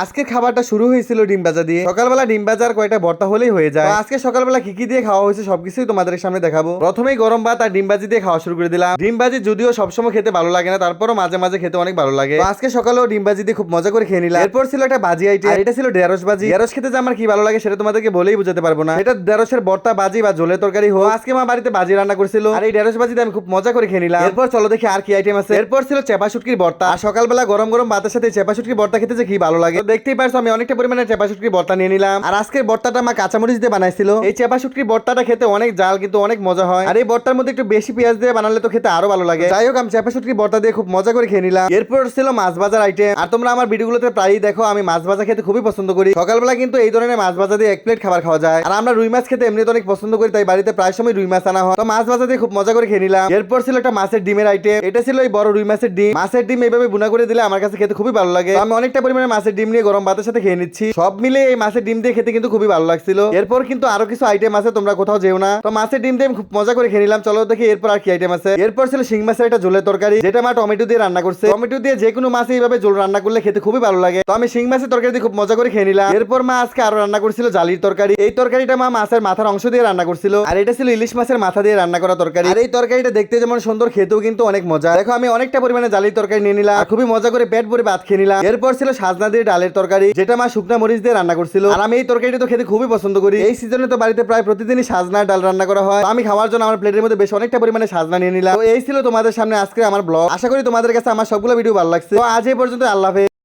আজকে খাবারটা শুরু হয়েছিল ডিম ভাজা দিয়ে। সকালবেলা ডিম ভাজা আর কয়টা ভর্তা হলেই হয়ে যায়। আজকে সকালবেলা কি কি দিয়ে খাওয়া হয়েছে সবকিছুই তোমাদের সামনে দেখাবো। প্রথমেই গরম ভাত আর ডিম ভাজি দিয়ে খাওয়া শুরু করে দিলাম। ডিম ভাজি যদিও সবসময় খেতে ভালো লাগে না, তারপরও মাঝে মাঝে খেতে অনেক ভালো লাগে। আজকে সকালেও ডিম ভাজি দিয়ে খুব মজা করে খেয়ে নিলাম। এরপর ছিল একটা ভাজি আইটেম, এটা ছিল ঢেঁড়স ভাজি। ঢেঁড়স খেতে যে আমার কি ভালো লাগে সেটা তোমাদেরকে বলেই বুঝাতে পারবো না। এটা ঢেঁড়সের ভর্তা ভাজি বা ঝোলের তরকারি হোক। আজকে মা বাড়িতে ভাজি রান্না করেছিল আর এই ঢেঁড়স ভাজিতে আমি খুব মজা করে খেয়ে নিলাম। এরপর চলো দেখি আর কি আইটেম আছে। এরপর ছিল চেপা শুটকির ভর্তা। আর সকালবেলা গরম গরম ভাতের সাথে চেপা শুটকির ভর্তা খেতে যে কি ভালো লাগে। দেখতেই পারছো আমি অনেকটা পরিমাণে চেপা শুটকির ভর্তা নিয়ে নিলাম। আর আজকের ভর্তাটা মা কাঁচামরিচ দিয়ে বানাইছিল। এই চেপা শুটকির ভর্তাটা খেতে অনেক জাল কিন্তু অনেক মজা হয়। আর এই ভর্তার মধ্যে একটু বেশি পেঁয়াজ দিয়ে বানালে তো খেতে আরো ভালো লাগে। যাই হোক আমি চেপা শুটকির ভর্তা দিয়ে খুব মজা করে খেয়ে নিলাম। এরপর ছিল মাছ ভাজার আইটেম। আর তোমরা আমার ভিডিওগুলোতে প্রায়ই দেখো আমি মাছ ভাজা খেতে খুবই পছন্দ করি। সকালবেলা কিন্তু এই ধরনের মাছ ভাজা দিয়ে এক প্লেট খাবার খাওয়া যায়। আর আমরা রুই মাছ খেতে এমনিতে অনেক পছন্দ করি, তাই বাড়িতে প্রায় সময় রুই মাছ আনা হয়। তো মাছ ভাজা দিয়ে খুব মজা করে খেয়ে নিলাম। এরপর ছিল একটা মাছের ডিমের আইটেম। এটা ছিল এই বড় রুই মাছের ডিম। মাছের ডিম এইভাবে বুনা করে দিলে আমার কাছে খেতে খুবই ভালো লাগে। আমি অনেকটা পরিমাণে মাছের ডিম নিয়ে গরম ভাতের সাথে খেয়ে নিচ্ছি। সব মিলে এই মাছের ডিম দিয়ে খেতে কিন্তু খুবই ভালো লাগছিল। এরপর কিন্তু আরো কিছু আইটেম আছে, তোমরা কোথাও যেও না। তো মাছের ডিম দিয়ে খুব মজা করে খেয়ে নিলাম। চলো দেখি এরপর আর কি আইটেম আছে। এরপর ছিল শিং মাছের একটা ঝোলের তরকারি, যেটা মা টমেটো দিয়ে রান্না করছে। টমেটো দিয়ে যে কোনো মাছ এইভাবে ঝোল রান্না করলে খেতে খুবই ভালো লাগে। তো আমি শিং মাছের তরকারি দিয়ে খুব মজা করে খেয়ে নিলাম। এরপর মা আজকে আরো রান্না করছিল জালির তরকারি। এই তরকারিটা মা মাছের মাথার অংশ দিয়ে রান্না করছিল। আর এটা ছিল ইলিশ মাছের মাথা দিয়ে রান্না করা তরকারি। আর এই তরকারিটা দেখতে যেমন সুন্দর, খেতেও কিন্তু অনেক মজা। দেখো আমি অনেকটা পরিমাণে জালির তরকারি নিয়ে নিলাম। খুবই মজা করে পেট ভরে ভাত খেয়ে নিলাম। এরপর ছিল সাজনা দিয়ে ডালের তরকারি, যেটা মা শুকনা মরিচ দিয়ে রান্না করছিল। আর আমি এই তরকারিটা তো খেতে খুবই পছন্দ করি। এই সিজনে তো বাড়িতে প্রায় প্রতিদিনই সাজনা ডাল রান্না করা হয়। আমি খাওয়ার জন্য আমার প্লেটের মধ্যে বেশ অনেকটা পরিমাণে সাজনা নিয়ে নিলাম। তো এই ছিল তোমাদের সামনে আজকে আমার ব্লগ। আশা করি তোমাদের কাছে আমার সবগুলো ভিডিও ভালো লাগছে। তো আজ এই পর্যন্ত, আল্লাহ হাফেজ।